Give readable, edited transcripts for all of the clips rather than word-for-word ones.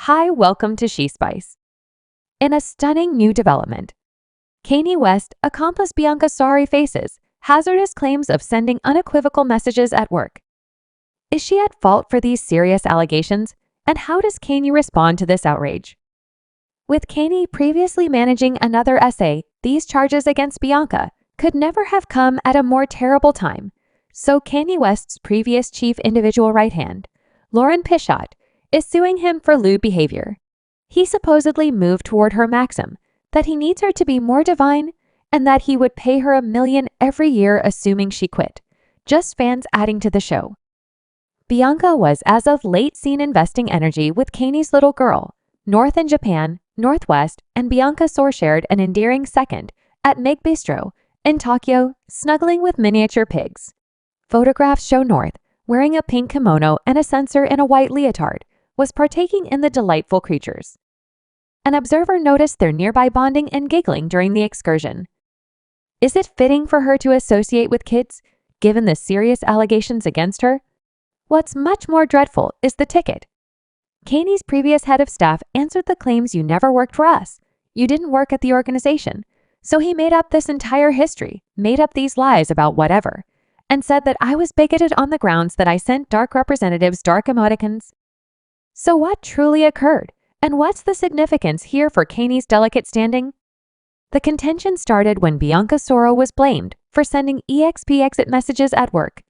Hi, welcome to She Spice. In a stunning new development, Kanye West accomplice Bianca Sorri faces hazardous claims of sending unequivocal messages at work. Is she at fault for these serious allegations? And how does Kanye respond to this outrage? With Kanye previously managing another essay, these charges against Bianca could never have come at a more terrible time. So Kanye West's previous chief individual right hand, Lauren Pishot, is suing him for lewd behavior. He supposedly moved toward her maxim that he needs her to be more divine and that he would pay her $1 million every year assuming she quit. Just fans adding to the show. Bianca was as of late seen investing energy with Kanye's little girl. North in Japan, Northwest, and Bianca Sorri shared an endearing second at Meg Bistro in Tokyo, snuggling with miniature pigs. Photographs show North, wearing a pink kimono and a censor in a white leotard, was partaking in the delightful creatures. An observer noticed their nearby bonding and giggling during the excursion. Is it fitting for her to associate with kids, given the serious allegations against her? What's much more dreadful is the ticket. Kanye's previous head of staff answered the claims you never worked for us. You didn't work at the organization. So he made up this entire history, made up these lies about whatever, and said that I was bigoted on the grounds that I sent dark representatives dark emoticons. So what truly occurred? And what's the significance here for Kanye's delicate standing? The contention started when Bianca Sorri was blamed for sending EXP exit messages at work.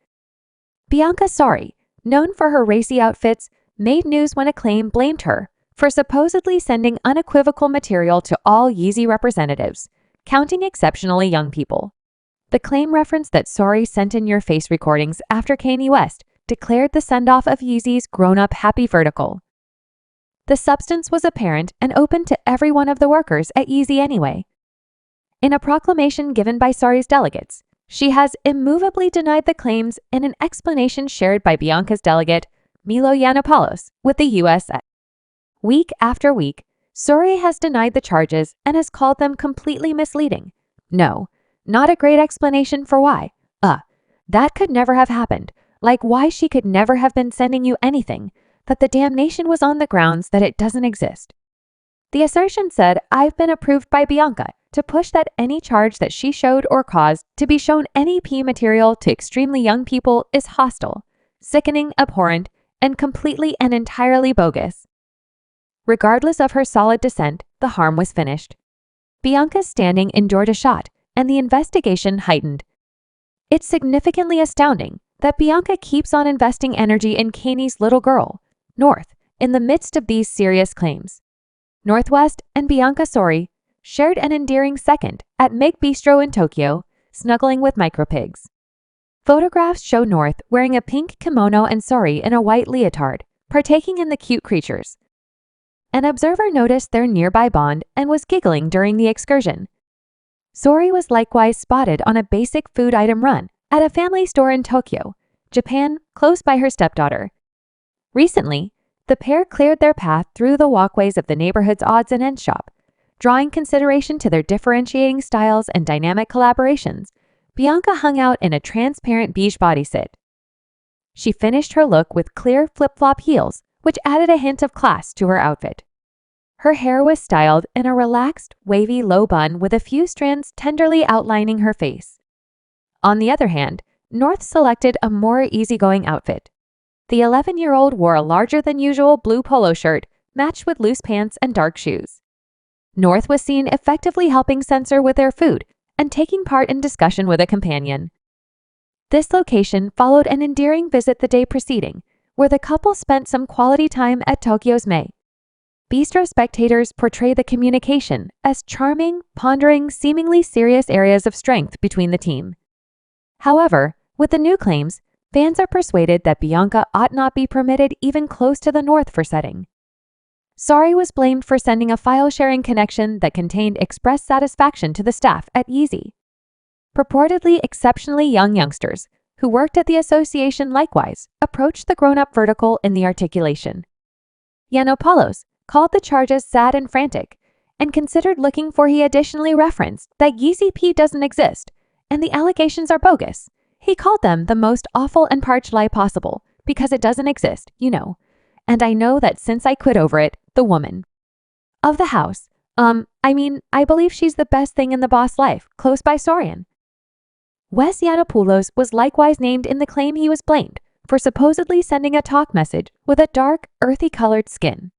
Bianca Sorri, known for her racy outfits, made news when Acclaim blamed her for supposedly sending unequivocal material to all Yeezy representatives, counting exceptionally young people. The claim referenced that Sorri sent in your face recordings after Kanye West declared the send-off of Yeezy's grown-up happy vertical. The substance was apparent and open to every one of the workers at Yeezy anyway. In a proclamation given by Sorri's delegates, she has immovably denied the claims in an explanation shared by Bianca's delegate, Milo Yiannopoulos, with the U.S. Week after week, Sorri has denied the charges and has called them completely misleading. No, not a great explanation for why. That could never have happened. Like why she could never have been sending you anything, that the damnation was on the grounds that it doesn't exist. The assertion said, I've been approved by Bianca to push that any charge that she showed or caused to be shown NEP material to extremely young people is hostile, sickening, abhorrent, and completely and entirely bogus. Regardless of her solid dissent, the harm was finished. Bianca's standing endured a shot, and the investigation heightened. It's significantly astounding that Bianca keeps on investing energy in Kanye's little girl, North, in the midst of these serious claims. Northwest and Bianca Sorri shared an endearing second at Meg Bistro in Tokyo, snuggling with micropigs. Photographs show North wearing a pink kimono and Sorri in a white leotard, partaking in the cute creatures. An observer noticed their nearby bond and was giggling during the excursion. Sorri was likewise spotted on a basic food item run at a family store in Tokyo, Japan, close by her stepdaughter. Recently, the pair cleared their path through the walkways of the neighborhood's odds and ends shop. Drawing consideration to their differentiating styles and dynamic collaborations, Bianca hung out in a transparent beige bodysuit. She finished her look with clear flip-flop heels, which added a hint of class to her outfit. Her hair was styled in a relaxed, wavy low bun with a few strands tenderly outlining her face. On the other hand, North selected a more easygoing outfit. The 11-year-old wore a larger-than-usual blue polo shirt matched with loose pants and dark shoes. North was seen effectively helping censor with their food and taking part in discussion with a companion. This location followed an endearing visit the day preceding, where the couple spent some quality time at Tokyo's May. Bistro spectators portray the communication as charming, pondering, seemingly serious areas of strength between the team. However, with the new claims, fans are persuaded that Bianca ought not be permitted even close to the North for setting. Sorri was blamed for sending a file-sharing connection that contained express satisfaction to the staff at Yeezy. Purportedly exceptionally young youngsters who worked at the association likewise approached the grown-up vertical in the articulation. Yiannopoulos called the charges sad and frantic and considered looking for he additionally referenced that Yeezy P doesn't exist and the allegations are bogus. He called them the most awful and parched lie possible because it doesn't exist, and I know that since I quit over it, the woman of the house, I believe she's the best thing in the boss life, close by Sorian. Wes Yiannopoulos was likewise named in the claim he was blamed for supposedly sending a talk message with a dark, earthy-colored skin.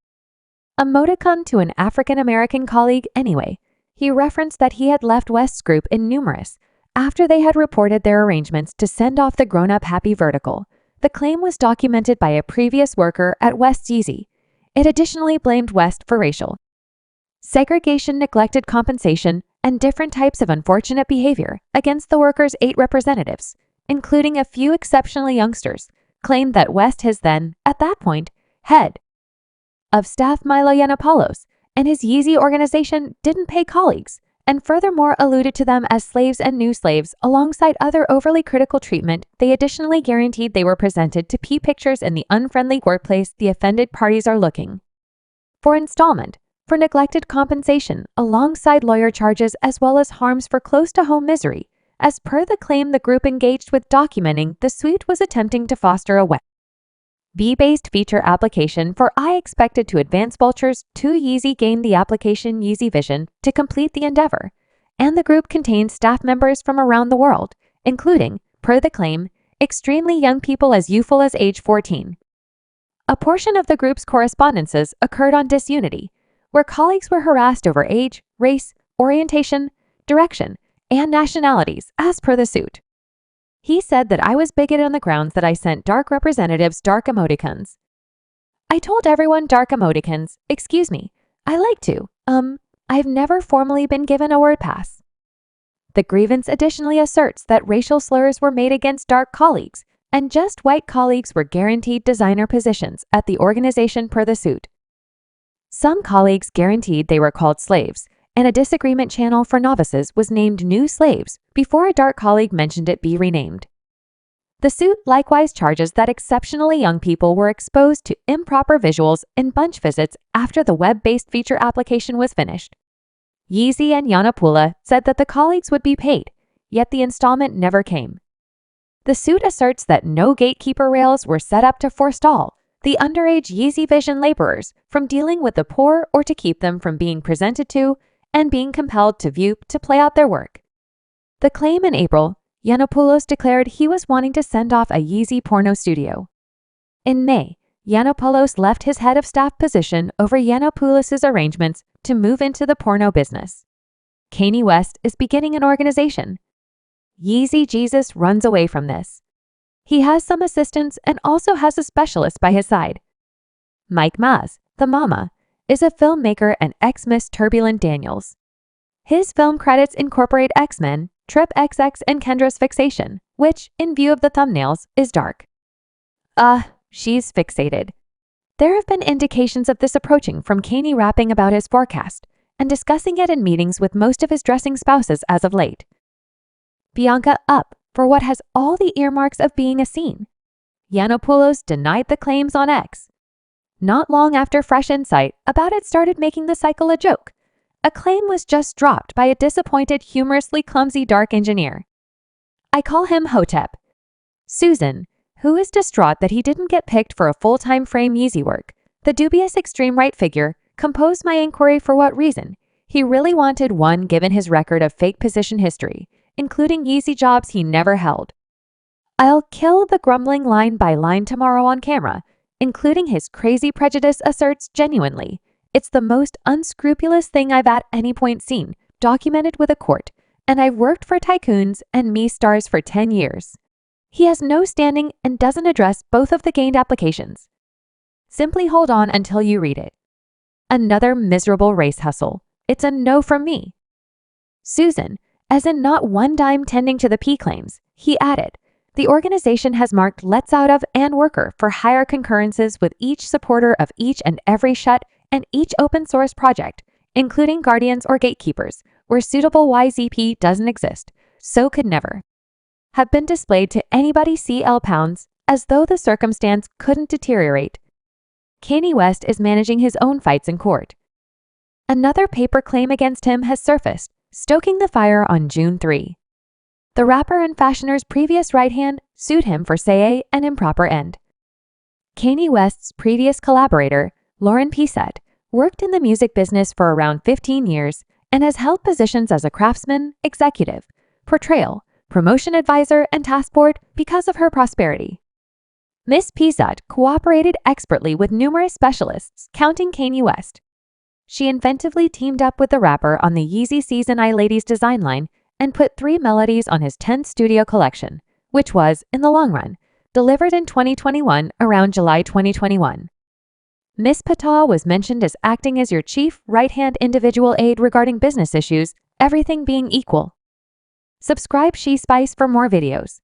Emoticon to an African-American colleague anyway. He referenced that he had left West's group in numerous after they had reported their arrangements to send off the grown-up happy vertical. The claim was documented by a previous worker at West's Yeezy. It additionally blamed West for racial segregation, neglected compensation, and different types of unfortunate behavior against the workers' 8 representatives, including a few exceptionally youngsters, claimed that West, his then, at that point, head of staff Milo Yiannopoulos, and his Yeezy organization didn't pay colleagues, and furthermore alluded to them as slaves and new slaves alongside other overly critical treatment. They additionally guaranteed they were presented to pictures in the unfriendly workplace the offended parties are looking for installment for neglected compensation alongside lawyer charges as well as harms for close-to-home misery. As per the claim, the group engaged with documenting the suite was attempting to foster a web-based feature application for I expected to advance vultures to Yeezy gained the application Yeezy Vision to complete the endeavor, and the group contained staff members from around the world, including, per the claim, extremely young people as youthful as age 14. A portion of the group's correspondences occurred on Disunity, where colleagues were harassed over age, race, orientation, direction, and nationalities, as per the suit. He said that I was bigoted on the grounds that I sent dark representatives dark emoticons. I told everyone dark emoticons, excuse me, I like to, I've never formally been given a word pass. The grievance additionally asserts that racial slurs were made against dark colleagues, and just white colleagues were guaranteed designer positions at the organization per the suit. Some colleagues guaranteed they were called slaves, and a disagreement channel for novices was named New Slaves before a dark colleague mentioned it be renamed. The suit likewise charges that exceptionally young people were exposed to improper visuals in bunch visits after the web-based feature application was finished. Yeezy and Yiannopoulos said that the colleagues would be paid, yet the installment never came. The suit asserts that no gatekeeper rails were set up to forestall the underage Yeezy Vision laborers from dealing with the poor or to keep them from being presented to and being compelled to view to play out their work. The claim in April, Yiannopoulos declared he was wanting to send off a Yeezy porno studio. In May, Yiannopoulos left his head of staff position over Yiannopoulos' arrangements to move into the porno business. Kanye West is beginning an organization. Yeezy Jesus runs away from this. He has some assistants and also has a specialist by his side. Mike Maz, the mama, is a filmmaker and ex-Miss Turbulent Daniels. His film credits incorporate X-Men, Trip XX, and Kendra's fixation, which, in view of the thumbnails, is dark. She's fixated. There have been indications of this approaching from Kanye rapping about his forecast and discussing it in meetings with most of his dressing spouses as of late. Bianca up for what has all the earmarks of being a scene. Yiannopoulos denied the claims on X. Not long after fresh insight about it started making the cycle a joke, a claim was just dropped by a disappointed, humorously clumsy dark engineer. I call him Hotep. Susan, who is distraught that he didn't get picked for a full-time frame Yeezy work, the dubious extreme right figure, composed my inquiry for what reason. He really wanted one given his record of fake position history, including Yeezy jobs he never held. I'll kill the grumbling line by line tomorrow on camera, including his crazy prejudice asserts genuinely. It's the most unscrupulous thing I've at any point seen, documented with a court, and I've worked for tycoons and me stars for 10 years. He has no standing and doesn't address both of the gained applications. Simply hold on until you read it. Another miserable race hustle. It's a no from me. Susan, as in not one dime tending to the P claims, he added, the organization has marked Let's Out of and Worker for higher concurrences with each supporter of each and every shut and each open source project, including guardians or gatekeepers, where suitable YZP doesn't exist, so could never have been displayed to anybody CL pounds, as though the circumstance couldn't deteriorate. Kanye West is managing his own fights in court. Another paper claim against him has surfaced, stoking the fire on June 3. The rapper and fashioner's previous right hand sued him for say an improper end. Kanye West's previous collaborator, Lauren Pisette, worked in the music business for around 15 years and has held positions as a craftsman, executive, portrayal, promotion advisor, and task board because of her prosperity. Miss Pisette cooperated expertly with numerous specialists, counting Kanye West. She inventively teamed up with the rapper on the Yeezy Season I Ladies design line and put 3 melodies on his 10th studio collection, which was, in the long run, delivered in 2021 around July 2021. Miss Pata was mentioned as acting as your chief right-hand individual aide regarding business issues, everything being equal. Subscribe She Spice for more videos.